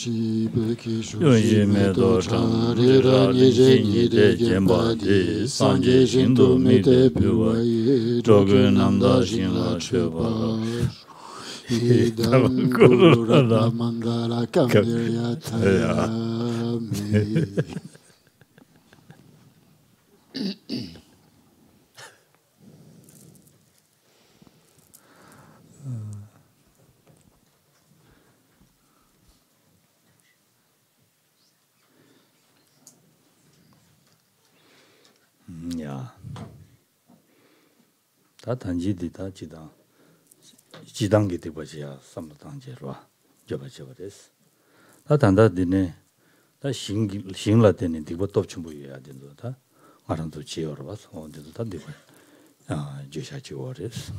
Yunji medo chan rira nyeje nyide jemba di sanje shindu mide piwa jogu namda shinla cheba idam kurura mandala kamdirya tayami. 야. 다 단지디다 지당. 지당게 되버지야 삼당제로와. 저버저버스. 다 단다디네. 다 신라되는 디버 톱춤부여야 된다. 알아도 지어로 봐서 언제도 다 되고. 아, 제샤지워레스.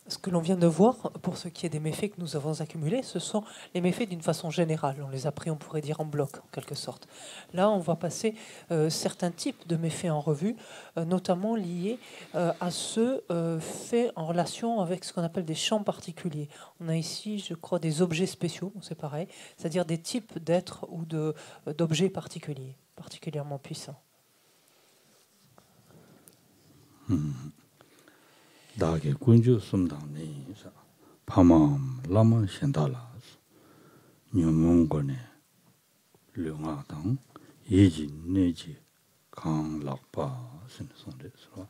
Ce que l'on vient de voir, pour ce qui est des méfaits que nous avons accumulés, ce sont les méfaits d'une façon générale. On les a pris, on pourrait dire, en bloc, en quelque sorte. Là, on va passer certains types de méfaits en revue, notamment liés à ceux faits en relation avec ce qu'on appelle des champs particuliers. On a ici, je crois, des objets spéciaux, c'est pareil, c'est-à-dire des types d'êtres ou d'objets particuliers, particulièrement puissants. 다게 군주 숨당네 파맘 라마 신달라 녀몽거네 룡아당 예지 내지 강락바 신선데서.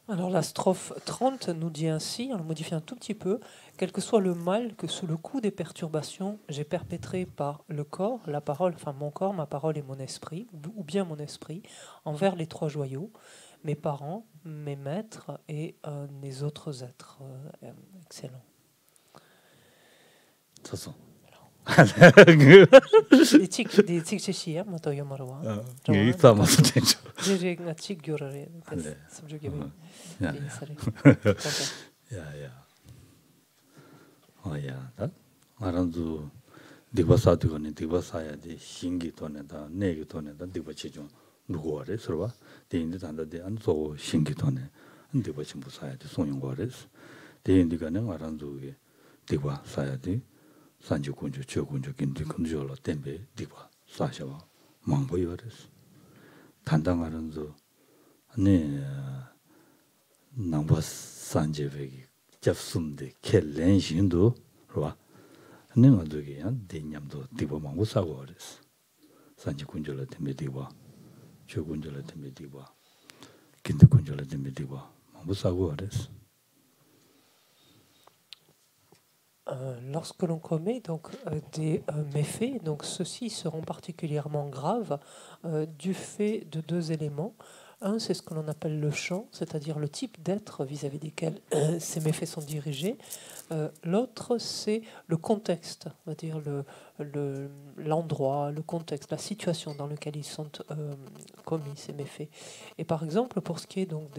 Alors la strophe 30 nous dit ainsi, en le modifiant un tout petit peu, quel que soit le mal que sous le coup des perturbations j'ai perpétré par le corps, la parole, enfin mon corps, ma parole et mon esprit, ou bien mon esprit, envers les trois joyaux, mes parents, mes maîtres et les autres êtres. Excellent. des tic chéchier, moi toi yomarwa. Il ça m'a fait. J'ai un tic gurare. Ça me joue bien. 야야. 어야. 알아도 디바사도네 디바사야데 신기 돈에다 내기 돈에다 디바치죠. 누구래 서봐. 대인도 단다데 안소 신기 돈에. 디바치 무사야데 송용거레스. 대인디가는 알아도게 디바사야데 산주군주 저군주 긴디 군주로 템베 디바 사샤와 망보여레스. 단당하는도 네 남바 산제베기 잡숨데 켈렌신도 로와 내가 되게 대냠도 디바 망고 사고레스. 산지 군주로 템베 디바 저군주로 템베 디바 긴디 군주로 템베 디바 망고 사고레스. Lorsque l'on commet donc des méfaits, donc ceux-ci seront particulièrement graves du fait de deux éléments. Un, c'est ce que l'on appelle le champ, c'est-à-dire le type d'être vis-à-vis desquels ces méfaits sont dirigés. L'autre, c'est le contexte, on va dire l'endroit, le contexte, la situation dans laquelle ils sont commis, ces méfaits. Et par exemple, pour ce qui est donc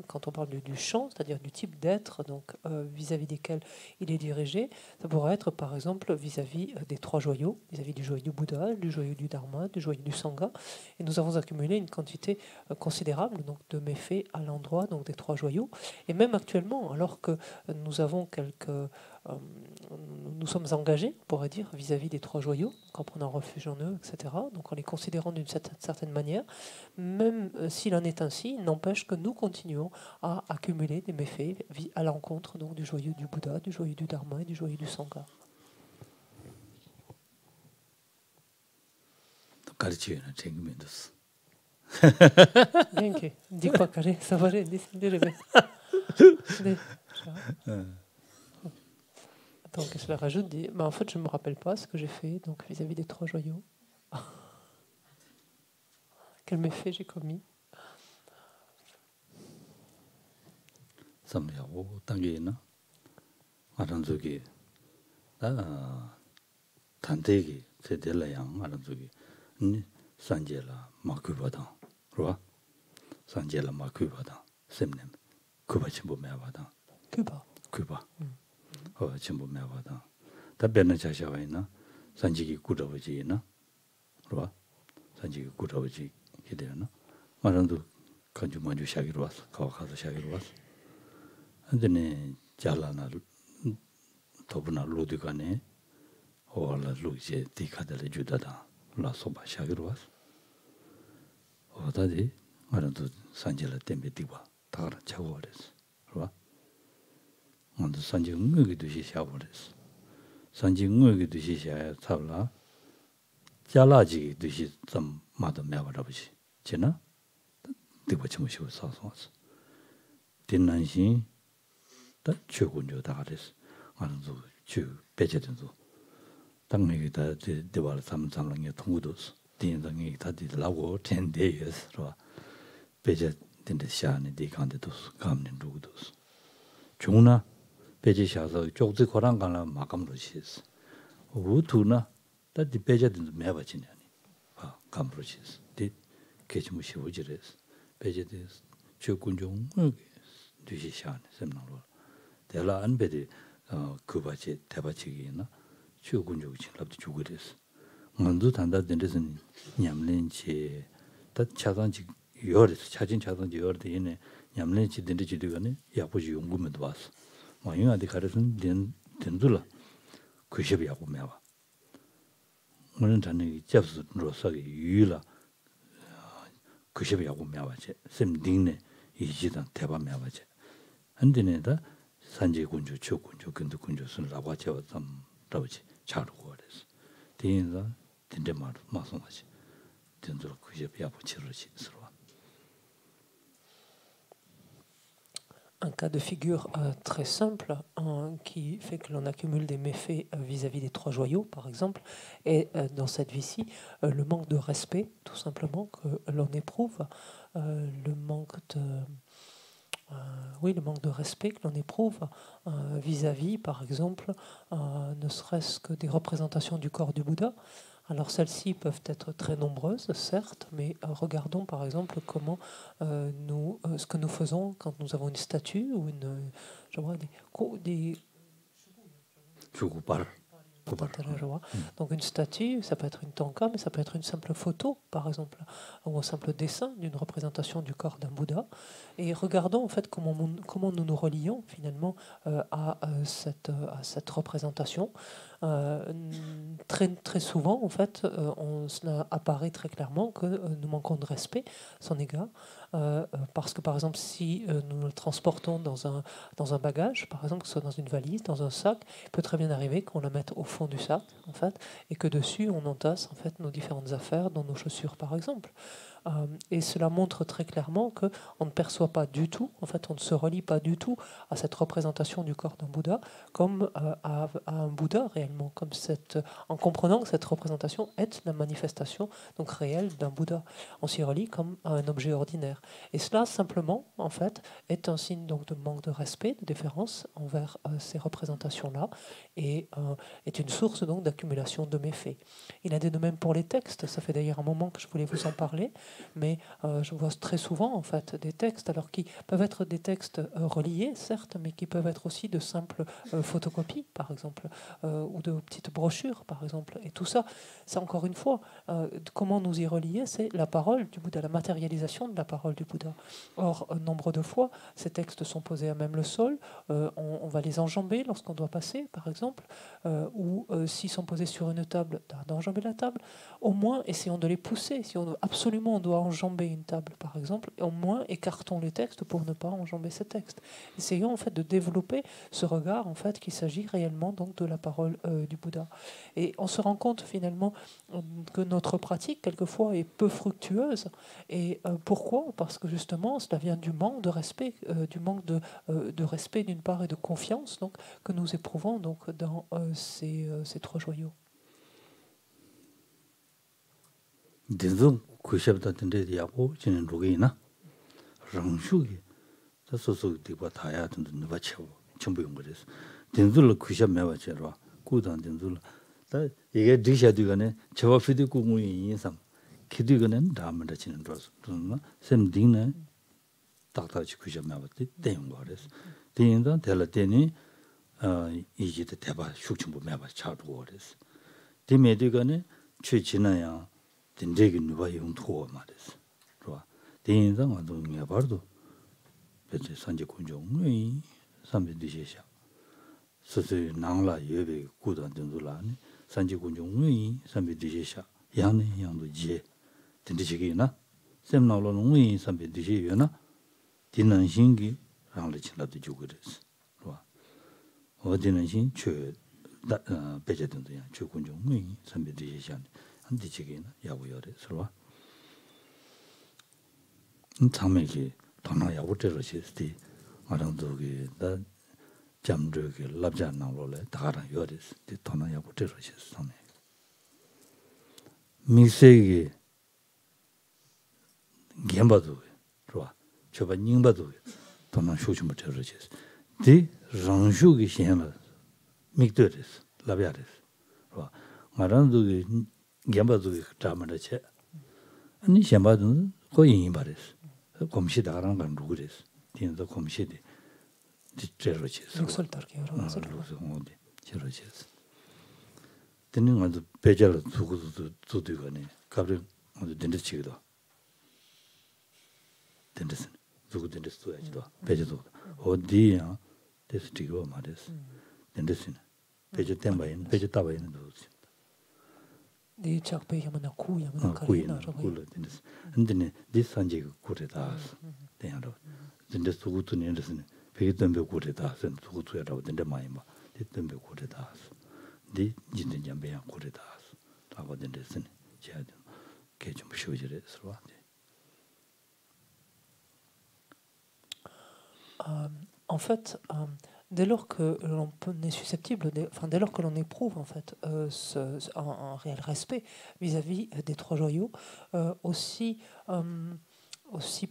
quand on parle du champ, c'est-à-dire du type d'être donc vis-à-vis desquels il est dirigé, ça pourrait être par exemple vis-à-vis des trois joyaux, vis-à-vis du joyau du Bouddha, du joyau du Dharma, du joyau du Sangha. Et nous avons accumulé une quantité considérable donc de méfaits à l'endroit donc des trois joyaux. Et même actuellement, alors que nous avons nous sommes engagés, on pourrait dire, vis-à-vis des trois joyaux, en prenant refuge en eux, etc. Donc en les considérant d'une certaine manière, même s'il en est ainsi, il n'empêche que nous continuons à accumuler des méfaits à l'encontre donc du joyau du Bouddha, du joyau du Dharma et du joyau du Sangha. Bien que, dis pas carré, ça va, donc je le rajoute, mais en fait je ne me rappelle pas ce que j'ai fait donc vis-à-vis des trois joyaux. Quel méfait j'ai commis. 삼야고 당게나 아란족이 단대기 제del라양 아란족이 산제라 마쿠바다 그와 산제라 마쿠바다 셈nem 쿠바 침보 매바다 쿠바 침보 매바다 답변은 자샤와이나 산지기 꾸러버지나 그와 산지기 꾸러버지 기대나 아란도 간주 먼저 샤기로 왔어 가서 샤기로 왔어 근데 잘라나 더브나 로드가네 오라 루제 디카들 주다다 라소바 샤기로스 오다디 말도 산젤라 템베티바 다라 차고레스 그봐 먼저 산지 응외기 두시 샤고레스 산지 응외기 두시 샤야 잡라 자라지 두시 좀 마도 매버라버지 지나 되고 좀 쉬고 사소스 딘난신 다 최고죠 다가레스 말도 주 배제된도 당내게 다 대발 삼삼랑에 통구도스 딘당이 다 뒤라고 텐데였어 배제 된데 샤네 디칸데도스 감는 루도스 중나 배제 샤서 쪽지 거랑 가나 마감로 시스 우투나 다 배제된 매버지냐니 아 감로 시스 디 개치무시 오지레스 배제데스 최군종 뒤시 샤네 셈나로 대라 안베디 그바지 대바치기나 최군종 진랍도 주거레스 먼저 단다 된데선 냠렌치 다 차단지 요르스 차진 차단지 요르데 이네 냠렌치 된데지 되거네 야부지 용구면도 왔어 마용한테 가르선 된둘라 그십이 하고 매와 오늘 전에 접수 로서기 유라 그십이 하고 매와지 샘딩네 이지단 대바 매와지 안데네다 산지 군주 최군주 근도 군주 순라고 제가 좀 라우지 자르고 그랬어 대인자 된데 말씀하지 된들 그십이 하고 치르지 서로 Un cas de figure très simple qui fait que l'on accumule des méfaits vis-à-vis des trois joyaux, par exemple, et dans cette vie-ci, le manque de respect, tout simplement, que l'on éprouve, le manque de respect que l'on éprouve vis-à-vis, par exemple, ne serait-ce que des représentations du corps du Bouddha. Alors celles-ci peuvent être très nombreuses, certes, mais regardons par exemple comment ce que nous faisons quand nous avons une statue ou des donc une statue, ça peut être une tanka, mais ça peut être une simple photo, par exemple, ou un simple dessin d'une représentation du corps d'un Bouddha. Et regardons en fait comment nous nous relions finalement à cette représentation. Très souvent, en fait, cela apparaît très clairement que nous manquons de respect à son égard, parce que par exemple, si nous le transportons dans un bagage, par exemple, que ce soit dans une valise, dans un sac, il peut très bien arriver qu'on la mette au fond du sac, en fait, et que dessus on entasse en fait nos différentes affaires, dont nos chaussures, par exemple. Et cela montre très clairement qu'on ne perçoit pas du tout, en fait, on ne se relie pas du tout à cette représentation du corps d'un Bouddha comme à un Bouddha réellement, en comprenant que cette représentation est la manifestation donc réelle d'un Bouddha. On s'y relie comme à un objet ordinaire. Et cela simplement, en fait, est un signe donc de manque de respect, de déférence envers ces représentations-là, et est une source donc d'accumulation de méfaits. Il en est de même pour les textes. Ça fait d'ailleurs un moment que je voulais vous en parler. Mais je vois très souvent en fait des textes, alors qui peuvent être des textes reliés, certes, mais qui peuvent être aussi de simples photocopies, par exemple, ou de petites brochures, par exemple. Et tout ça, c'est encore une fois, comment nous y relier, c'est la parole du Bouddha, la matérialisation de la parole du Bouddha. Or, nombre de fois, ces textes sont posés à même le sol, on va les enjamber lorsqu'on doit passer, par exemple, ou s'ils sont posés sur une table, d'enjamber la table. Au moins, essayons de les pousser. Si on doit enjamber une table, par exemple, et au moins écartons les textes pour ne pas enjamber ces textes. Essayons en fait de développer ce regard en fait qu'il s'agit réellement donc de la parole du Bouddha. Et on se rend compte finalement que notre pratique quelquefois est peu fructueuse. Et pourquoi ? Parce que justement cela vient du manque de respect, de respect d'une part et de confiance donc que nous éprouvons donc dans ces trois joyaux. 그셔부터 된데 야고 지는 로게이나 랑슈기 저소소 되고 다야 된도 누가 채워 전부 용 거랬어 된들 그셔 매와처럼 고단 된들 다 이게 디샤디가네 저와 피디 공무이 인상 기디가는 다음에 지는 거서 그러나 샘딩네 딱딱지 그셔 매와지 대용 거랬어 대인도 될때니 이지도 대바 숙청부 매와 차고 그랬어 디메디가네 최진아야 된대기 누가 용토 말했어. 좋아. 대인상 와도 내가 봐도 배제 산지 군종이 삼비디시샤. 스스 나라 예배 고단 된도라니 산지 군중의 삼비 디시샤 양네 양도 지 딘디지기나 셈나로 농의 삼비 디시요나 디난신기 랑을 친다도 주거든요. 봐. 어디는신 최 배제된다야. 최 군중의 삼비 디시샤 한디지기나 야고요래 서로. 참매기 돈나 야고들을 시스티 아랑도기 다 잠저기 랍자나로래 다가랑 요리스 돈나 야고들을 시스템에 미세기 gem바도 좋아 저번 닝바도 돈나 쇼좀 들으시스 디 랑슈기 시행을 믹더스 라비아레스 좋아 마란도기 gem바도 자마르체 아니 셴바도 거의 바레스 검시다라는 건 누구랬어 뒤에도 검시디 디트로치스 룩설다르게 여러 가지 어디 저러치스 되는 것도 배절 두고도 두고네 갑자기 어디 된다치기도 된다스 누구 된다스도 해도 배절도 어디야 데스티고 말했어 된다스 배절 때문에 배절 따바에는 도지 네 작배 야마나 구 야마나 카리나 굴러 된다스 근데 디산지 고래다 대야로 된다스 두고도 된다스는 배기던 고래다 선 두고도라고 된다 많이 봐 됐던 고래다 네 진짜 잠배야 고래다 라고 된다스는 제가 개좀 쉬어지래 서로 En fait, dès lors que l'on est susceptible, dès lors que l'on éprouve en fait un réel respect vis-à-vis des trois joyaux, aussi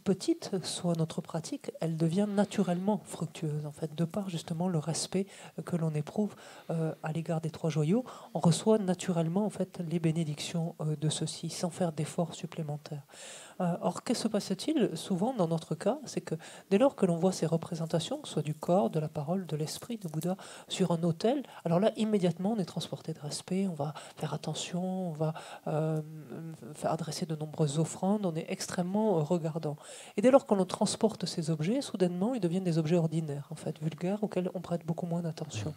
petite soit notre pratique, elle devient naturellement fructueuse en fait, de par justement le respect que l'on éprouve à l'égard des trois joyaux, on reçoit naturellement en fait les bénédictions de ceux-ci sans faire d'efforts supplémentaires. Or, que se passe-t-il souvent dans notre cas? C'est que dès lors que l'on voit ces représentations, soit du corps, de la parole, de l'esprit de Bouddha, sur un autel, alors là, immédiatement, on est transporté de respect, on va faire attention, on va faire adresser de nombreuses offrandes, on est extrêmement regardant. Et dès lors qu'on transporte ces objets, soudainement, ils deviennent des objets ordinaires, en fait, vulgaires, auxquels on prête beaucoup moins d'attention.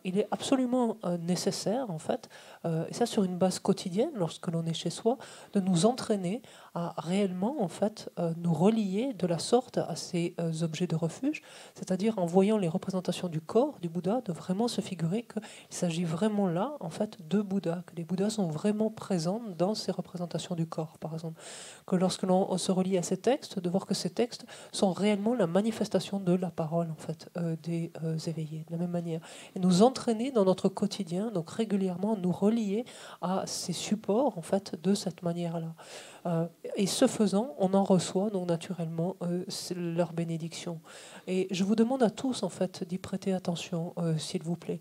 Il est absolument nécessaire, en fait, et ça sur une base quotidienne, lorsque l'on est chez soi, de nous entraîner à réellement, en fait, nous relier de la sorte à ces objets de refuge, c'est-à-dire en voyant les représentations du corps du Bouddha, de vraiment se figurer qu'il s'agit vraiment là, en fait, de Bouddha, que les Bouddhas sont vraiment présents dans ces représentations du corps, par exemple. Que lorsque l'on se relie à ces textes, de voir que ces textes sont réellement la manifestation de la parole, en fait, des éveillés, de la même manière. Et nous entraîner dans notre quotidien, donc régulièrement nous relier à ces supports en fait de cette manière-là. Et ce faisant, on en reçoit donc naturellement leur bénédiction. Et je vous demande à tous en fait d'y prêter attention, s'il vous plaît.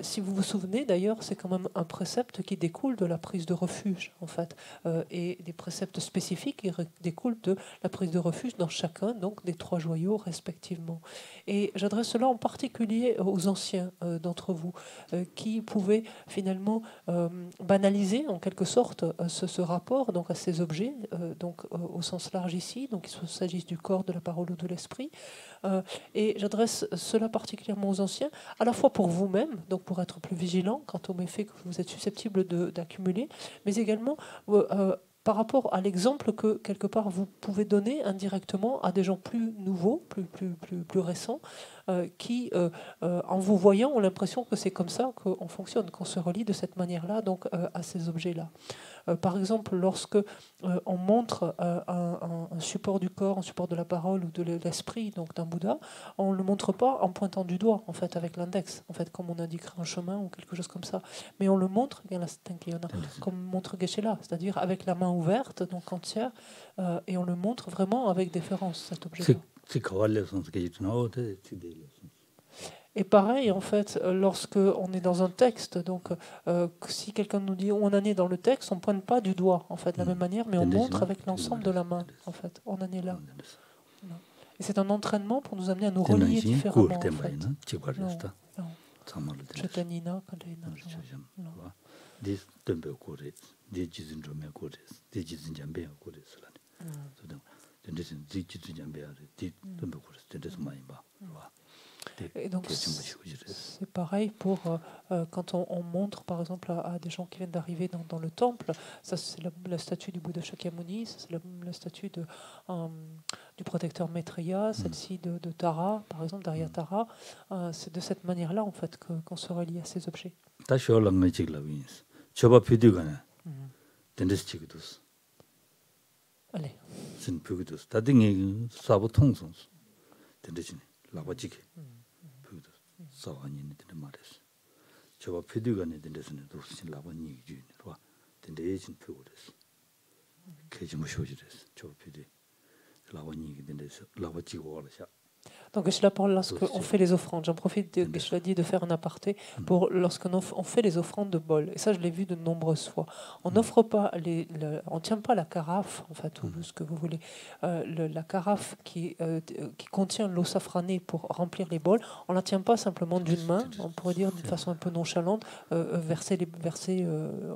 Si vous vous souvenez d'ailleurs, c'est quand même un précepte qui découle de la prise de refuge en fait, et des préceptes spécifiques qui découlent de la prise de refuge dans chacun donc des trois joyaux respectivement. Et j'adresse cela en particulier aux anciens d'entre vous qui pouvaient finalement banaliser en quelque sorte ce rapport donc à ces objets donc au sens large ici, donc qu'il s'agisse du corps, de la parole ou de l'esprit. Et j'adresse cela particulièrement aux anciens, à la fois pour vous-même, donc pour être plus vigilant quant aux méfaits que vous êtes susceptibles d'accumuler, mais également par rapport à l'exemple que, quelque part, vous pouvez donner indirectement à des gens plus nouveaux, plus récents, qui, en vous voyant, ont l'impression que c'est comme ça qu'on fonctionne, qu'on se relie de cette manière-là donc à ces objets-là. Par exemple, lorsque on montre un support du corps, un support de la parole ou de l'esprit donc d'un Bouddha, on ne le montre pas en pointant du doigt, en fait, avec l'index, en fait, comme on indiquerait un chemin ou quelque chose comme ça. Mais on le montre, comme montre Geshe-la, c'est-à-dire avec la main ouverte, donc entière, et on le montre vraiment avec déférence, cet objet-là. Et pareil, en fait, lorsque on est dans un texte, donc si quelqu'un nous dit on en est dans le texte, on ne pointe pas du doigt, en fait, de la même manière, mais on montre avec l'ensemble de la main, en fait, on en est là. Et c'est un entraînement pour nous amener à nous relier différemment, en fait. Et donc, c'est pareil pour quand on montre, par exemple, à des gens qui viennent d'arriver dans le temple. Ça, c'est la statue du Bouddha Shakyamuni, ça, c'est la statue du protecteur Maitreya, celle-ci de Tara, par exemple, d'Arya Tara. C'est de cette manière-là, en fait, qu'on se relie à ces objets. Allez. Donc Geshe-la parle lorsqu'on fait les offrandes. J'en profite de Geshe-la dit de faire un aparté pour lorsqu'on fait les offrandes de bol. Et ça, je l'ai vu de nombreuses fois. On n'offre pas on tient pas la carafe, en fait, ou ce que vous voulez, la carafe qui contient l'eau safranée pour remplir les bols. On la tient pas simplement d'une main. On pourrait dire d'une façon un peu nonchalante,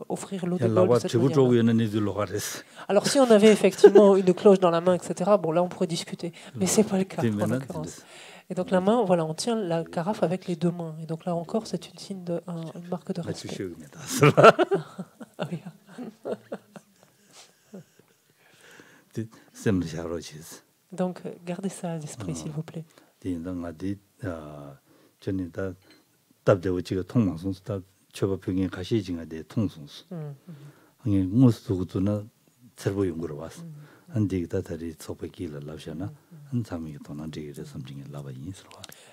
offrir l'eau de bol de cette manière. Alors si on avait effectivement une cloche dans la main, etc. Bon, là, on pourrait discuter, mais c'est pas le cas en l'occurrence. Et donc la main, voilà, on tient la carafe avec les deux mains. Et donc là encore, c'est une marque de respect. Ah oui. Donc gardez ça à l'esprit, s'il vous plaît. Et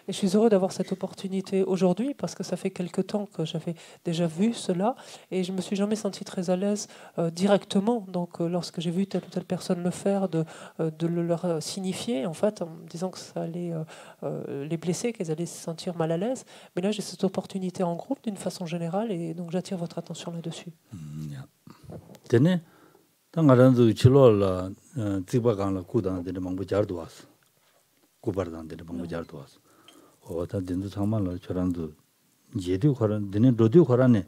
je suis heureux d'avoir cette opportunité aujourd'hui parce que ça fait quelque temps que j'avais déjà vu cela et je me suis jamais senti très à l'aise directement. Donc lorsque j'ai vu telle ou telle personne le faire, de le leur signifier en fait en me disant que ça allait les blesser, qu'elles allaient se sentir mal à l'aise. Mais là j'ai cette opportunité en groupe d'une façon générale et donc j'attire votre attention là-dessus. 당가란도 치료라 지바간라 구단데 망부 잘도 왔어. 구바단데 망부 잘도 왔어. 어다 된도 상만로 저란도 예도 거란 되는 로도 거란에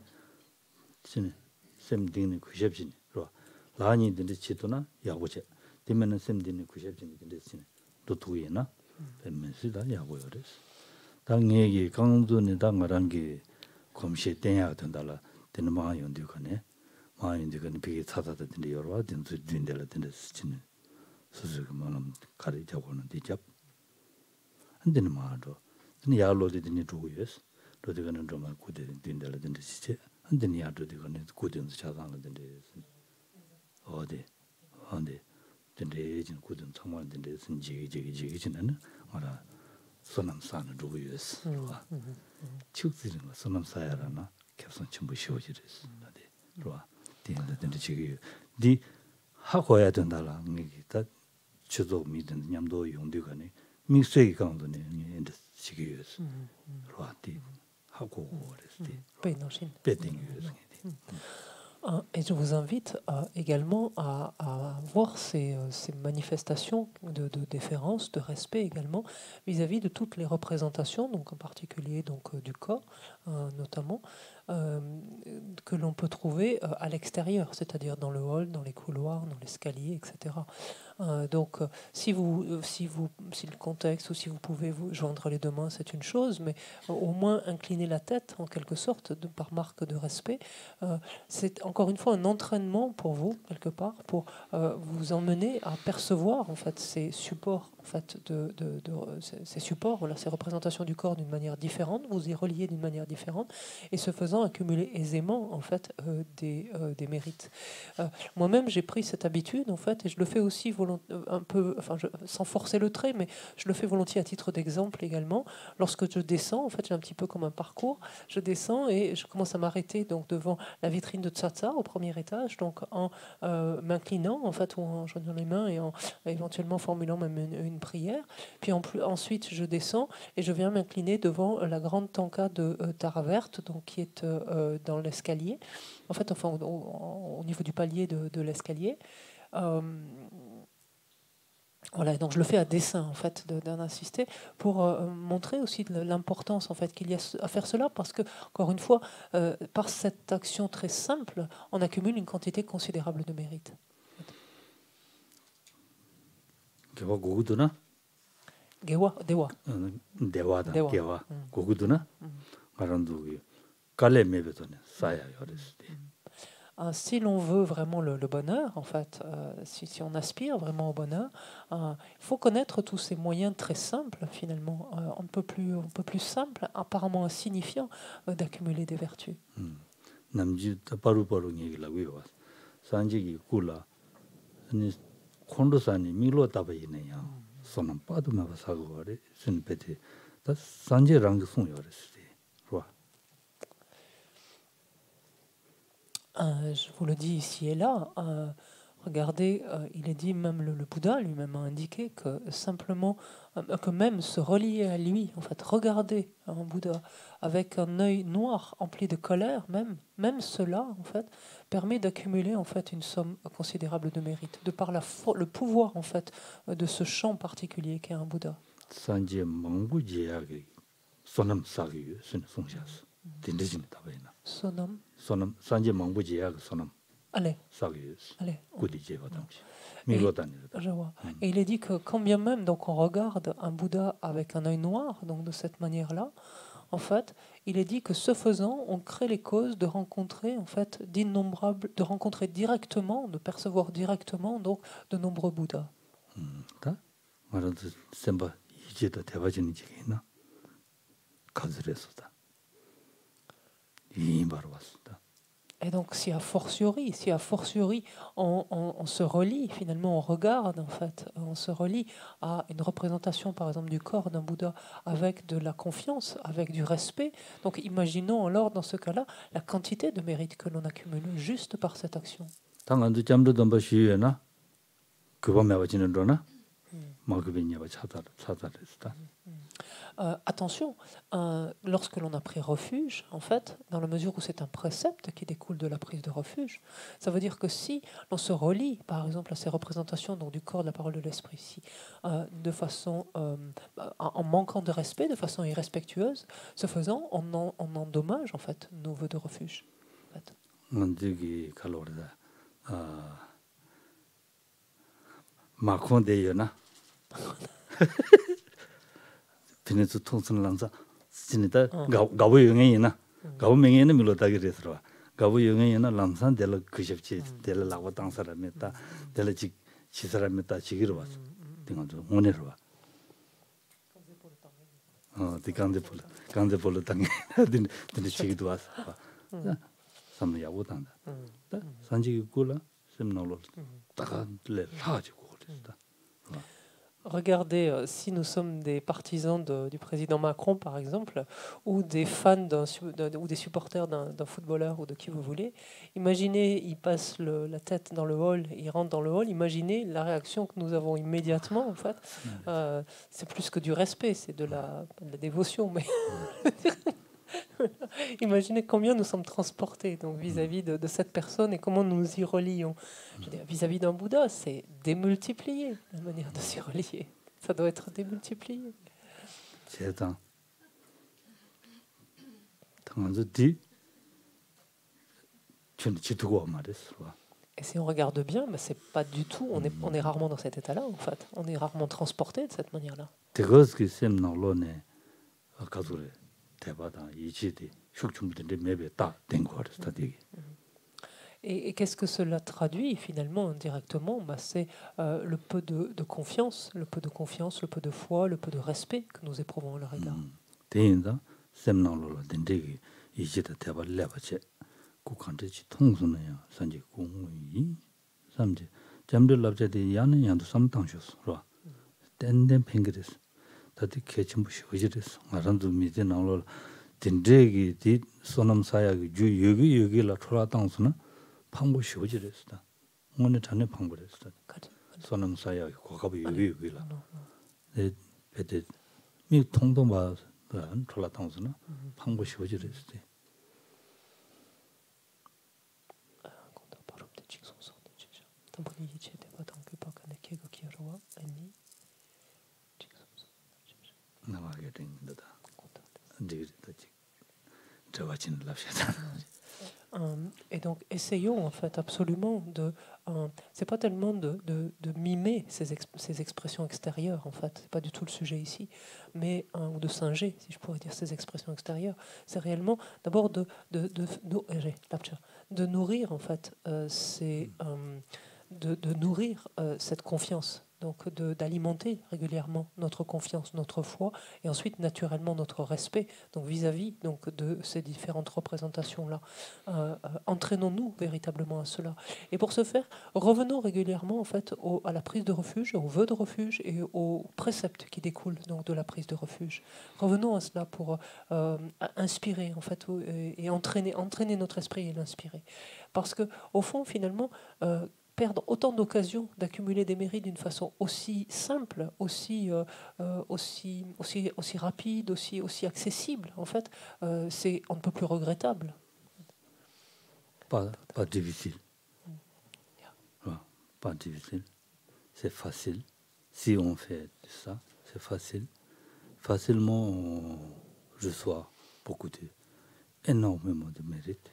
신이 샘딩이 구십진이 로 라니 된데 치도나 야고제 되면은 샘딩이 구십진이 된데 신이 로도이나 뱀면시다 야고요레스 당얘기 강도네 당가란게 검시 땡야 된다라 되는 마음 연도 거네 마인드는 비게 찾아다 된데 여러 된도 된데라 된데 스치는 수수가 만음 가리자고는 대잡 안 되는 말도 근데 야로도 되는 조고였어 로드가는 좀 고대 된데라 된데 시체 안 되는 야도 되거는 고den서 찾아는 된데 어디 안데 된데 진 고든 정말 된데 지지지지지는 알아 선남사는 조고였어 축지는 거 선남사야라나 캡선 전부 쉬워지랬어 나데 로아 된데 지금 디 하고야 된다라 이게 주도 믿는 냠도 용도가네 믹스의 강도네 인데 지기였어 로아티 하고 그랬지 Et je vous invite également à voir ces manifestations de déférence, de respect également vis-à-vis de toutes les représentations, donc en particulier donc, du corps notamment, que l'on peut trouver à l'extérieur, c'est-à-dire dans le hall, dans les couloirs, dans l'escalier, etc. Donc si le contexte ou si vous pouvez vous joindre les deux mains, c'est une chose, mais au moins incliner la tête en quelque sorte par marque de respect. C'est encore une fois un entraînement pour vous quelque part pour vous emmener à percevoir en fait ces supports en fait ces supports, voilà, ces représentations du corps d'une manière différente, vous y reliez d'une manière différente et ce faisant accumuler aisément en fait des mérites. Moi-même j'ai pris cette habitude en fait et je le fais aussi un peu, enfin sans forcer le trait, mais je le fais volontiers à titre d'exemple également. Lorsque je descends, en fait j'ai un petit peu comme un parcours, je descends et je commence à m'arrêter donc devant la vitrine de Tsatsa au premier étage, donc en m'inclinant en fait ou en joignant les mains et en éventuellement formulant même une prière. Puis ensuite je descends et je viens m'incliner devant la grande tanka de Tara Verte, donc qui est dans l'escalier, en fait enfin au niveau du palier de l'escalier. Voilà, donc je le fais à dessein en fait d'un assisté pour montrer aussi l'importance en fait qu'il y a à faire cela parce que encore une fois par cette action très simple on accumule une quantité considérable de mérite. Gewa, Dewa. 대화다 대화. 대화 고구도나 가란도 깔레 메베도네 사야 요레스데 Si l'on veut vraiment le bonheur, en fait, si on aspire vraiment au bonheur, il faut connaître tous ces moyens très simples, finalement, on peut plus simple, apparemment insignifiant, d'accumuler des vertus. 남지 바로바로 얘기라고 해요. 산지기 꿀라 아니 콘도산이 밀로다바이네요. 손은 빠도마가 사고 그래. 순베티 다 산지랑 송요레스데. 좋아. Je vous le dis ici et là. Regardez, il est dit, même le Bouddha lui-même a indiqué que simplement, que même se relier à lui, en fait, regarder un Bouddha avec un œil noir empli de colère, même cela, en fait, permet d'accumuler en fait une somme considérable de mérite, de par le pouvoir en fait de ce champ particulier qu'est un Bouddha. 산지 멍부지야기 손음 사기 순 송샤스. 딘데진 다바이나. 손음 산지 멍부지야기 손음. Allez. Allez. Je vois. Et il est dit que quand bien même donc on regarde un Bouddha avec un œil noir, donc de cette manière-là, en fait, il est dit que ce faisant, on crée les causes de rencontrer en fait de rencontrer directement, de percevoir directement donc de nombreux Bouddhas. Et donc, si a fortiori, on se relie, finalement, on regarde, en fait, on se relie à une représentation, par exemple, du corps d'un Bouddha avec de la confiance, avec du respect. Donc, imaginons alors, dans ce cas-là, la quantité de mérite que l'on accumule juste par cette action. Attention, lorsque l'on a pris refuge, en fait, dans la mesure où c'est un précepte qui découle de la prise de refuge, ça veut dire que si l'on se relie, par exemple, à ces représentations donc, du corps, de la parole, de l'esprit, ici, de façon, en manquant de respect, de façon irrespectueuse, ce faisant, on endommage en fait nos vœux de refuge. En fait. 비네스 통선 랑사 진이다 가부 영행이나 가부 명예는 밀로다게 돼서 가부 영행이나 랑산 될 그십지 될 라고 당 사람이다 될 지 사람이다 지기로 왔어 등한도 오늘로 와 간데폴 당에 든 지기도 왔어 삼야고 당다 산지기 꿀라 셈나로 다가 라지고 그랬다. Regardez, si nous sommes des partisans du président Macron, par exemple, ou des fans ou des supporters d'un footballeur ou de qui vous voulez, imaginez, il passe la tête dans le hall, il rentre dans le hall, imaginez la réaction que nous avons immédiatement, en fait. C'est plus que du respect, c'est de la dévotion, mais... Imaginez combien nous sommes transportés donc vis-à-vis de cette personne et comment nous nous y relions. Je veux dire, vis-à-vis d'un Bouddha, c'est démultiplié la manière de s'y relier. Ça doit être démultiplié. Et si on regarde bien, ben c'est pas du tout. On est rarement dans cet état-là, en fait. On est rarement transporté de cette manière-là. Et qu'est-ce que cela traduit finalement indirectement? C'est le peu de confiance, le peu de foi, le peu de respect que nous éprouvons à leur égard. 다들 개침부시 어지랬어. 나란도 미대 나올 딘데기 디 소남사야기 주 여기라 돌아당스나 방부시 어지랬어. 오늘 전에 방부랬어. 소남사야기 고가부 여기라. 네 배대 미 통도 봐 돌아당스나 방부시 어지랬어. 나와게 된 거다. 이제 저와진 랍샤다. Et donc, essayons en fait absolument de. C'est pas tellement de mimer ces expressions extérieures, en fait. C'est pas du tout le sujet ici, mais ou de singer, si je pourrais dire, ces expressions extérieures. C'est réellement d'abord de nourrir en fait de nourrir cette confiance, donc d'alimenter régulièrement notre confiance, notre foi, et ensuite naturellement notre respect, donc vis-à-vis donc de ces différentes représentations-là. Entraînons-nous véritablement à cela. Et pour ce faire, revenons régulièrement en fait à la prise de refuge, au vœu de refuge et aux préceptes qui découlent donc de la prise de refuge. Revenons à cela pour inspirer en fait et entraîner notre esprit et l'inspirer. Parce que au fond, finalement, perdre autant d'occasions d'accumuler des mérites d'une façon aussi simple, aussi rapide, aussi accessible, en fait, c'est on ne peut plus regrettable. Pas difficile. Pas difficile. C'est facile. Si on fait ça, c'est facile. Facilement, on reçoit énormément de mérite.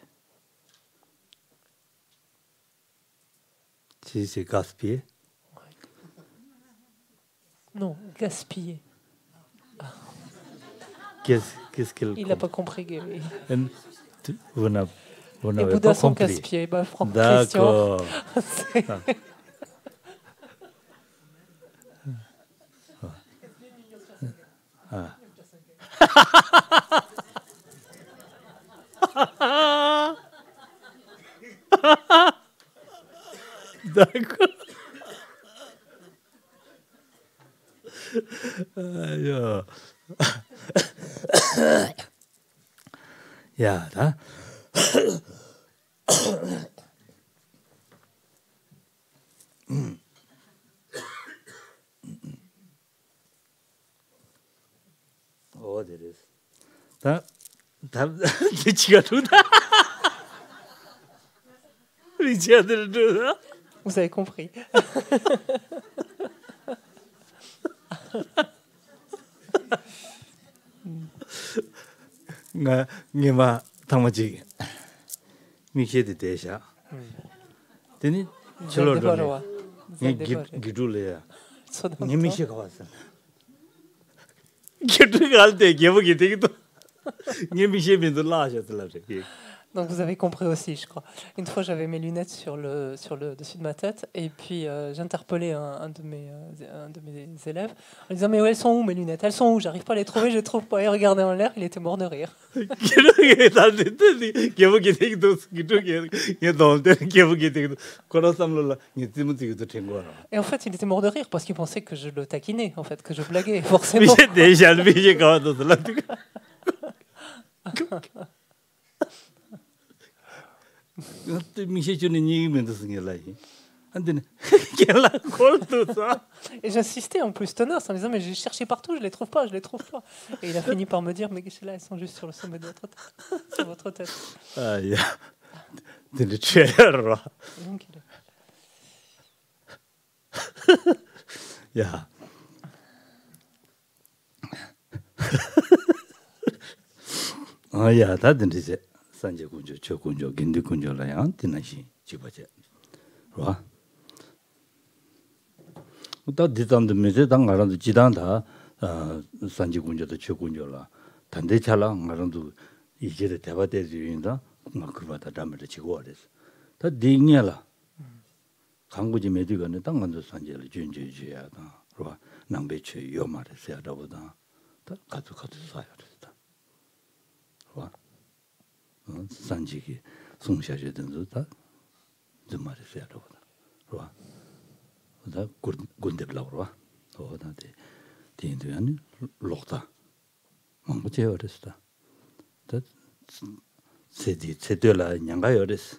Si c'est gaspillé. Non, gaspiller. Qu'est-ce qu'elle Il n'a pas compris. Vous n'avez Les Bouddhas sont gaspillés. D'accord. D'accord. 야, 나. 어디랬어? 다 리치가 누나. 리치아들 누나. Vous avez compris. nga tamaji 미셰드 대샤 되니 철로로 기둘래야 니미셰가 왔어 기둘가 할때 개복이 되기도 니미셰면도 라셔들라지. Donc vous avez compris aussi, je crois. Une fois, j'avais mes lunettes sur le dessus de ma tête, et puis j'interpellais un de mes élèves en disant mais où elles sont où mes lunettes? Elles sont où? J'arrive pas à les trouver, je les trouve pas. Et regardait en l'air, il était mort de rire. Et en fait, il était mort de rire parce qu'il pensait que je le taquinais, en fait, que je blaguais, forcément. Et j'insistais en plus tenace en disant mais j'ai cherché partout, je les trouve pas. Et il a fini par me dire mais là elles sont juste sur le sommet de votre tête, sur votre tête. Ah ya, c'est cher. Ya. Ah ya, 다 된지 산제 군조, 저 군조, 긴디 군조라야 되나시 집어제. 봐. 또 디담도 메제 당 알아도 지단다 산제 군조도 저 군조라. 단대 차라 알아도 이제 대바대주인다. 막 그거다 담을 지고 와랬어. 다 딩이라. 강구지 메디가는 당간도 산제를 준주지야다. 봐. 남배치 요 말했어야 보다. 다 가도 사야 됐다. 봐. 산지기 송샤제든도 다 좀 말했어야 보다. 봐. 다 군대라고 봐. 어다데 디인도야니 록다. 망고제 어렸다. 다 세디라 냥가 어렸어.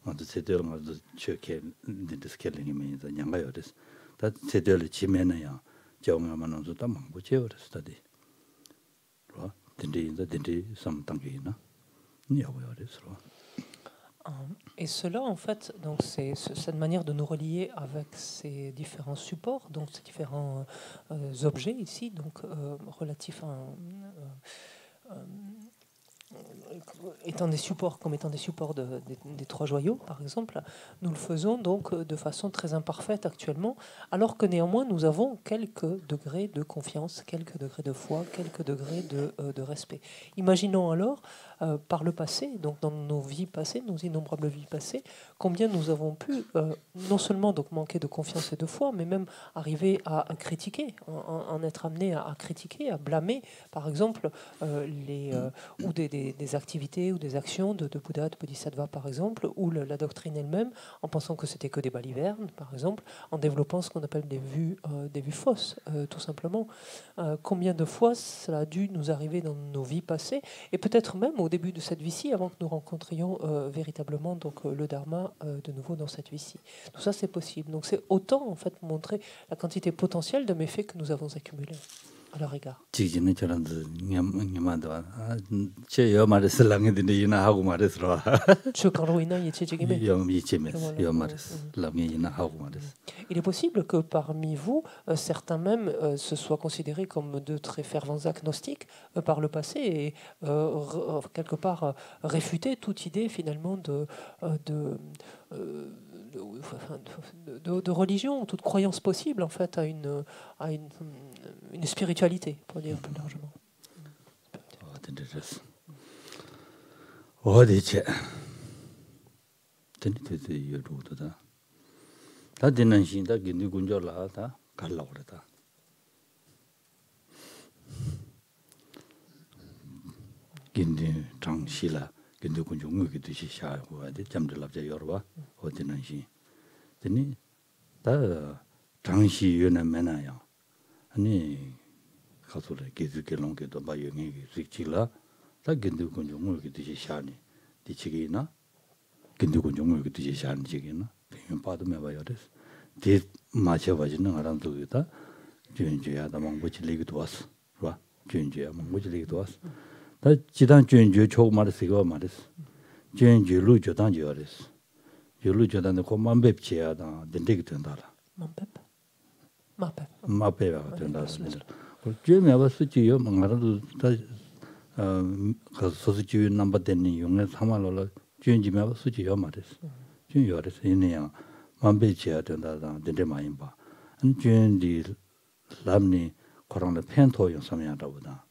아도 세디라 가도 저게 인데스켈링이 메인다 냥가 어렸어. 다 세디라 지면이야. 정하면은 다 망고제 어렸다디. 봐. 딘디 삼당기나. Et cela, en fait, donc c'est cette manière de nous relier avec ces différents supports, donc ces différents objets ici, donc relatifs à étant des supports, comme étant des supports des trois joyaux, par exemple, nous le faisons donc de façon très imparfaite actuellement, alors que néanmoins nous avons quelques degrés de confiance, quelques degrés de foi, quelques degrés de respect. Imaginons alors, par le passé, donc dans nos vies passées, nos innombrables vies passées, combien nous avons pu non seulement donc manquer de confiance et de foi, mais même arriver à critiquer, en être amené à critiquer, à blâmer, par exemple, ou des activités ou des actions de Bouddha, de Bodhisattva, par exemple, ou la doctrine elle-même, en pensant que c'était que des balivernes, par exemple, en développant ce qu'on appelle des vues fausses, tout simplement. Combien de fois cela a dû nous arriver dans nos vies passées, et peut-être même au début de cette vie-ci, avant que nous rencontrions véritablement donc, le Dharma de nouveau dans cette vie-ci. Tout ça, c'est possible. Donc c'est autant, en fait, montrer la quantité potentielle de méfaits que nous avons accumulés à leur égard. Il est possible que parmi vous, certains même se soient considérés comme de très fervents agnostiques par le passé et quelque part réfuter toute idée finalement de religion, toute croyance possible en fait à une spiritualité, pour dire plus largement. 근데 그 종목이 뜻이 샤고 어디 잠들랍자 여러와 어디는 시 되니 다 장시 연매나요 아니 가서래 계속게 lon게도 봐 영이 직질라 다 근데 그 종목이 뜻이 샤니 디치기나 근데 그 종목이 뜻이 샤니 지기나 배운 받으면 봐야 돼. 대 맞아 봐지는 알아도다 주인주야다 망고치 리그도 왔어. 봐. 주인주야 망고치 리그도 왔어. 다 지단 주인주 초 말했어 이거 말했어. 주인주 루죠 단지 알았어. 루죠 단데 고만뵙지야다 된대기 된다라. 마페가 된다라. 그 주면 아버지요 망가도 다 가서 주인 넘버 되는 용에 삼아로 주인지면 아버지요 말했어. 주인 알았어. 이내야 만뵙지야 된다다 된대 많이 봐. 안 주인디 람니 코로나 팬토 영상이라고 보다.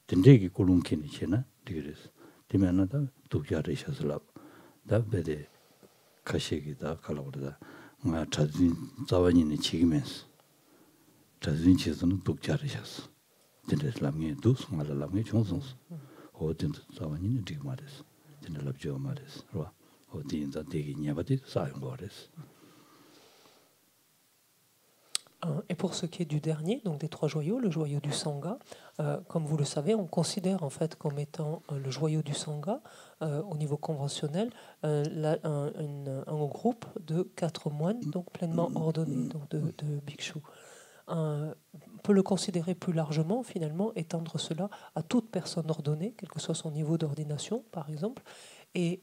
된대기 꿀웅키니 지나 되게랬어. 되면은 독자를 셔슬랍. 다 베데 가시기다 갈라고다. 마 자진 자원인이 지기면서. 자진 지서는 독자를 셨어. 된대람이 두스말람이 총성스. 어딘 자원인이 되게 말했어. 된대랍죠 말했어. 봐. 어딘자 되게 냐바디 사용 거랬어. Et pour ce qui est du dernier, donc des trois joyaux, le joyau du Sangha, comme vous le savez, on considère en fait comme étant le joyau du Sangha, au niveau conventionnel, un groupe de 4 moines, donc pleinement ordonnés, donc de bhikshus. On peut le considérer plus largement, finalement, étendre cela à toute personne ordonnée, quel que soit son niveau d'ordination, par exemple, et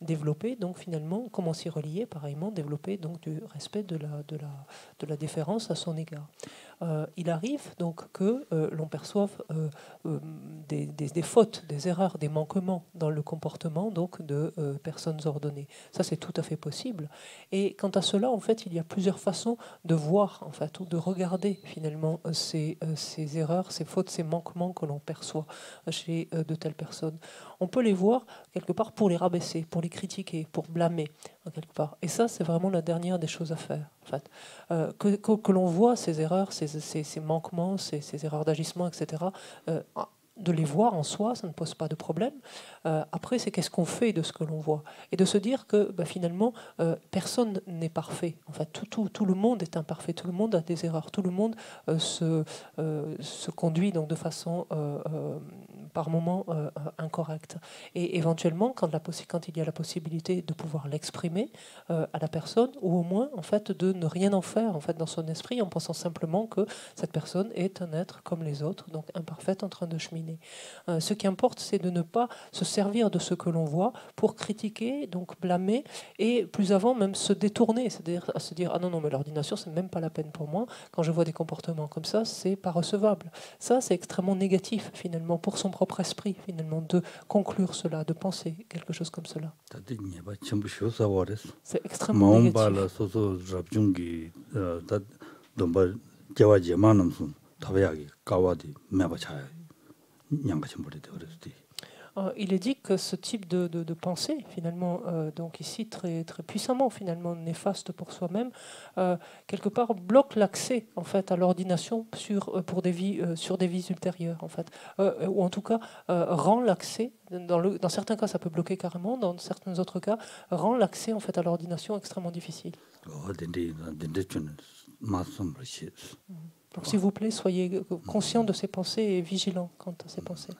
développer donc finalement, comment s'y relier, pareillement, développer donc du respect de la déférence à son égard. Il arrive donc que l'on perçoive des fautes, des erreurs, des manquements dans le comportement donc de personnes ordonnées. Ça, c'est tout à fait possible. Et quant à cela, en fait, il y a plusieurs façons de voir, en fait, ou de regarder finalement ces erreurs, ces fautes, ces manquements que l'on perçoit chez de telles personnes. On peut les voir quelque part pour les rabaisser, pour les critiquer, pour blâmer quelque part. Et ça, c'est vraiment la dernière des choses à faire. En fait, que l'on voit ces erreurs, ces manquements, ces erreurs d'agissement, etc., de les voir en soi, ça ne pose pas de problème. Après, c'est qu'est-ce qu'on fait de ce que l'on voit. Et de se dire que finalement, personne n'est parfait. En fait, tout le monde est imparfait, tout le monde a des erreurs, tout le monde se conduit donc de façon, par moments, incorrecte. Et éventuellement, quand il y a la possibilité de pouvoir l'exprimer à la personne, ou au moins en fait, de ne rien en faire en fait, dans son esprit, en pensant simplement que cette personne est un être comme les autres, donc imparfaite, en train de cheminer. Ce qui importe, c'est de ne pas se servir de ce que l'on voit pour critiquer, donc blâmer, et plus avant même se détourner, c'est-à-dire à se dire ah non mais l'ordination c'est même pas la peine pour moi. Quand je vois des comportements comme ça, c'est pas recevable. Ça c'est extrêmement négatif finalement pour son propre propre esprit, finalement, de conclure cela, de penser quelque chose comme cela. C'est extrêmement négatif. Il est dit que ce type de pensée, finalement, donc ici très, très puissamment, finalement néfaste pour soi-même, quelque part bloque l'accès en fait à l'ordination pour des vies, sur des vies ultérieures, en fait, ou en tout cas rend l'accès. Dans certains cas, ça peut bloquer carrément. Dans certains autres cas, rend l'accès en fait à l'ordination extrêmement difficile. Donc, s'il vous plaît, soyez conscient de ces pensées et vigilants quant à ces pensées.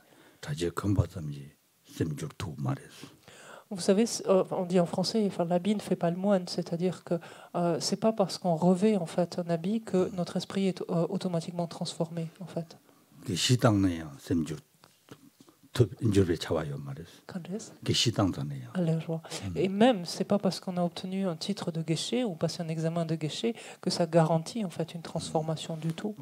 Vous savez, on dit en français, enfin, l'habit ne fait pas le moine, c'est-à-dire que c'est pas parce qu'on revêt en fait un habit que notre esprit est automatiquement transformé, en fait. Et même, c'est pas parce qu'on a obtenu un titre de geshe ou passé un examen de geshe que ça garantit en fait une transformation du tout.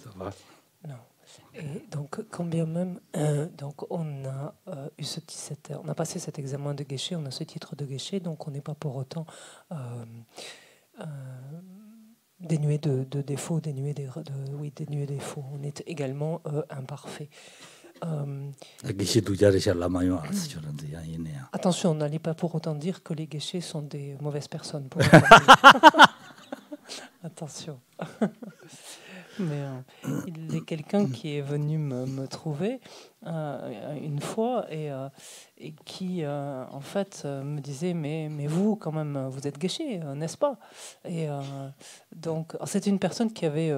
Ça va? Non. Et donc, quand bien même, donc on a on a passé cet examen de Geshe, on a ce titre de Geshe, donc on n'est pas pour autant dénué de défauts, dénué dénué de défauts. On est également imparfait. Attention, n'allez pas pour autant dire que les Geshe sont des mauvaises personnes. Pour attention. Mais il est quelqu'un qui est venu me trouver une fois et qui, en fait, me disait mais vous, quand même, vous êtes Geshe, n'est-ce pas? Et donc, c'est une personne qui avait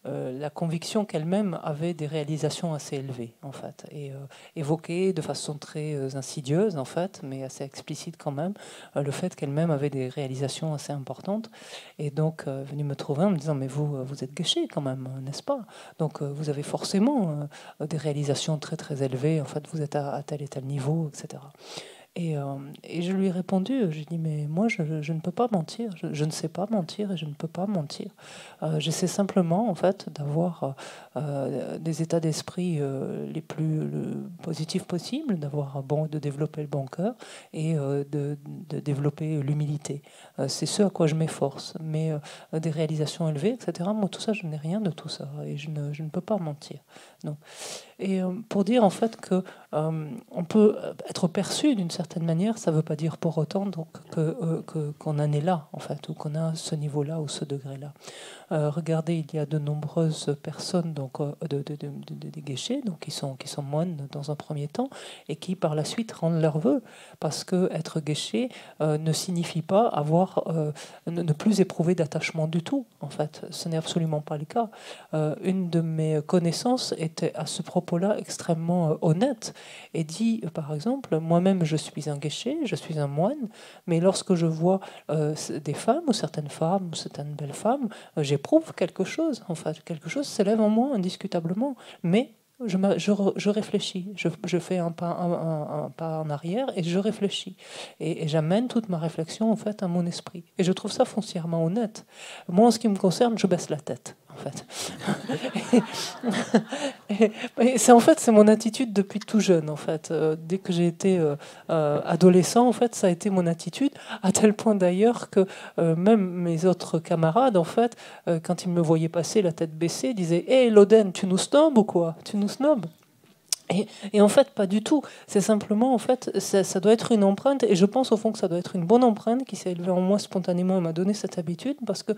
la conviction qu'elle-même avait des réalisations assez élevées, en fait, et évoquait de façon très insidieuse, en fait, mais assez explicite quand même, le fait qu'elle-même avait des réalisations assez importantes. Et donc, venu me trouver en me disant mais vous êtes Geshe quand même, n'est-ce pas? Donc, vous avez forcément des réalisations très très élevées. En fait, vous êtes à tel et tel niveau, etc. Et je lui ai répondu, j'ai dit, mais moi, je ne peux pas mentir, je ne sais pas mentir et je ne peux pas mentir. J'essaie simplement, en fait, d'avoir des états d'esprit les plus positifs possibles, de développer le bon cœur et de développer l'humilité. C'est ce à quoi je m'efforce. Mais des réalisations élevées, etc., moi, tout ça, je n'ai rien de tout ça et je ne peux pas mentir. Donc, et pour dire en fait que on peut être perçu d'une certaine manière, ça ne veut pas dire pour autant donc qu'on en est là en fait, ou qu'on a ce niveau-là ou ce degré-là. Regardez, il y a de nombreuses personnes donc des Geshe, donc qui sont moines dans un premier temps et qui par la suite rendent leurs vœux, parce que être Geshe ne signifie pas avoir ne plus éprouver d'attachement du tout. En fait, ce n'est absolument pas le cas. Une de mes connaissances était à ce propos-là extrêmement honnête et dit, par exemple, moi-même je suis un Geshe, je suis un moine, mais lorsque je vois des femmes ou certaines belles femmes, j'éprouve quelque chose, en fait, quelque chose s'élève en moi indiscutablement, mais je réfléchis, je fais un pas en arrière et je réfléchis. Et j'amène toute ma réflexion en fait à mon esprit. Et je trouve ça foncièrement honnête. Moi, en ce qui me concerne, je baisse la tête, en fait. C'est mon attitude depuis tout jeune, en fait. Dès que j'ai été adolescent, en fait, ça a été mon attitude, à tel point d'ailleurs que même mes autres camarades, en fait, quand ils me voyaient passer la tête baissée, disaient « Hé, Loden, tu nous snobs ou quoi? Tu nous snobs ?» Et en fait, pas du tout. C'est simplement, en fait, ça doit être une empreinte, et je pense au fond que ça doit être une bonne empreinte qui s'est élevée en moi spontanément et m'a donné cette habitude, parce que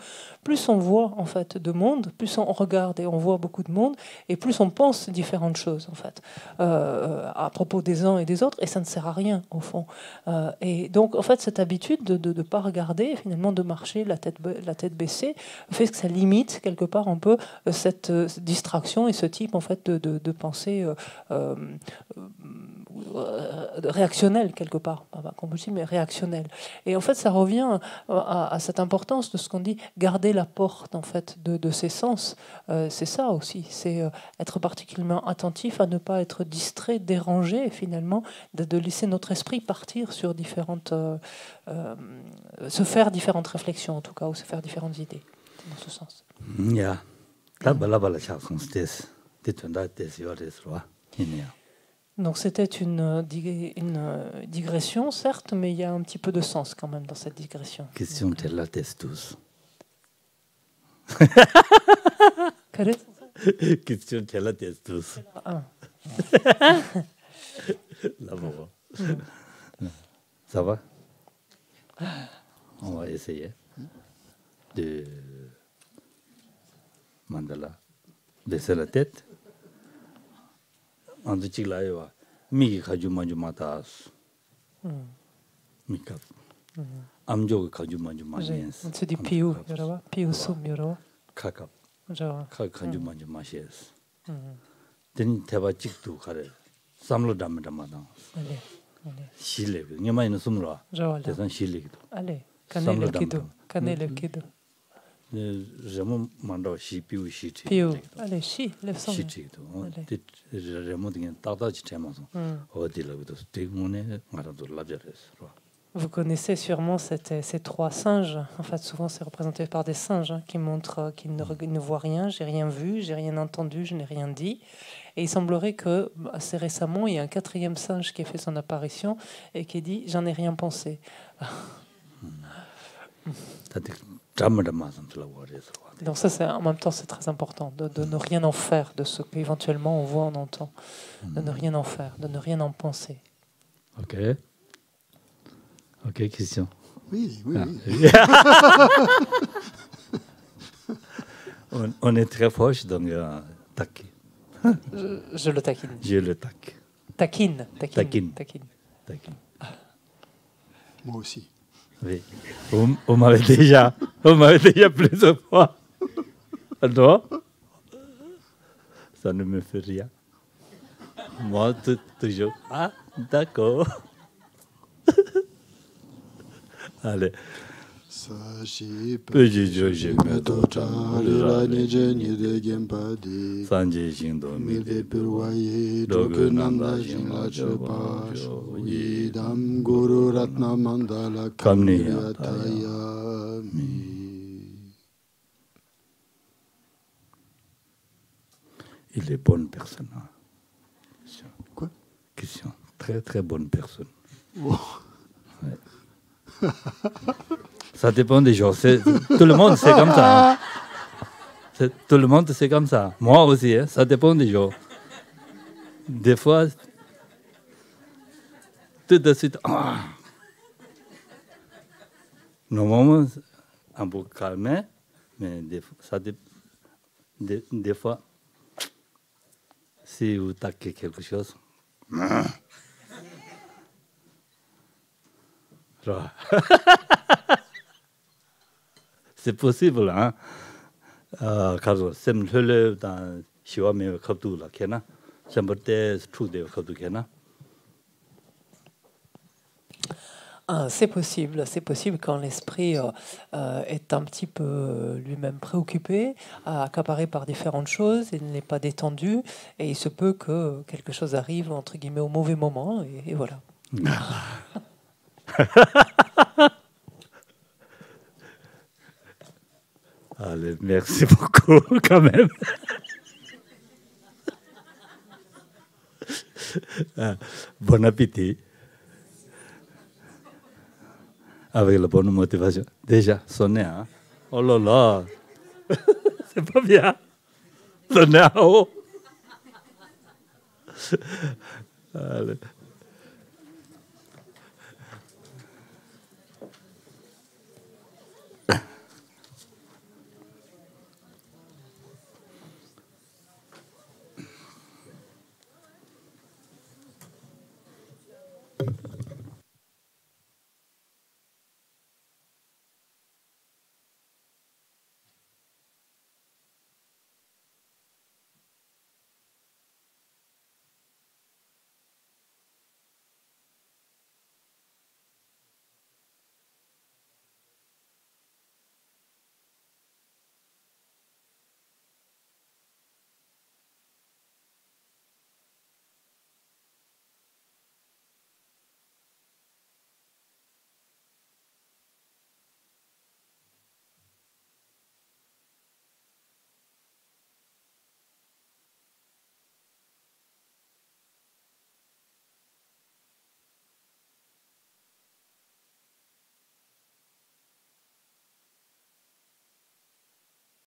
plus on voit, en fait, de monde, plus on regarde et on voit beaucoup de monde, et plus on pense différentes choses, en fait, à propos des uns et des autres, et ça ne sert à rien, au fond. Et donc, en fait, cette habitude de ne pas regarder, finalement, de marcher la tête baissée, fait que ça limite, quelque part, un peu cette distraction et ce type, en fait, de pensée réactionnel quelque part, comme je dis, mais réactionnel. Et en fait, ça revient à cette importance de ce qu'on dit, garder la porte en fait de ses sens. C'est ça aussi, c'est être particulièrement attentif à ne pas être distrait, dérangé finalement, de laisser notre esprit partir sur se faire différentes réflexions en tout cas, ou se faire différentes idées dans ce sens. Donc c'était une digression, certes, mais il y a un petit peu de sens quand même dans cette digression. Question de la testus. Question de la testus. Là-bas. Ça va? On va essayer de mandala, baisser la tête. En dessous là, il y a Miki Kajumaju Matas. Mika. Amjo Kajumaju Majes. On se dit Piu, Piu Sum, Yoro. Kakap. Jawa. Kajumaju Majes. Then Tabachik to Kare. Samlo Damadamadan. Chile. Yamain Sumra. There's an Chile. Allez, Canele Kido. Canele Kido. J'aime mandar Piu Shiti. Piu. Allez, Shi, lève son. Shiti. J'aime bien Tata Chitemason. Ou dit là, tu es monnaie, Maradour Lajares. Vous connaissez sûrement ces trois singes. En fait, souvent, c'est représenté par des singes qui montrent qu'ils ne voient rien. J'ai rien vu, j'ai rien entendu, je n'ai rien dit. Et il semblerait que, assez récemment, il y a un quatrième singe qui a fait son apparition et qui dit « j'en ai rien pensé ». Donc ça, en même temps, c'est très important, de ne rien en faire de ce qu'éventuellement on voit, on entend. De ne rien en faire, de ne rien en penser. Ok. Ok, question. Oui. On est très proche, donc tac. Je le taquine. Je le tac. Taquine. Moi aussi. Oui. On m'avait déjà plusieurs fois. Non? Ça ne me fait rien. Moi, toujours. Ah, d'accord. Allez. Sashi Peji Joji Meto Charira Nije Nide Gempadi Sanji Shindo Mide Purwayi Doku Nanda Shinla Chepa Idam Guru Ratna Mandala Kamniya Tayami. Il est bonne personne. Hein. Quoi? Question. Très très bonne personne. Oh. Ouais. Ça dépend des gens. Tout le monde, c'est comme ça. Hein. Tout le monde, c'est comme ça. Moi aussi, hein, ça dépend des gens. Des fois, tout de suite, normalement, un peu calme, mais des fois, si vous taquez quelque chose, c'est possible, hein? 가서 쌤 흘려다 시험에 갑두라 캐나 쌤버때 trude 갑두 캐나. C'est possible quand l'esprit est un petit peu lui-même préoccupé, accaparé par différentes choses, il n'est pas détendu, et il se peut que quelque chose arrive, entre guillemets, au mauvais moment, et voilà. Allez, merci beaucoup quand même. Bon appétit. Avec la bonne motivation. Déjà, sonner, hein? Oh là là! C'est pas bien! Sonner en haut! Allez.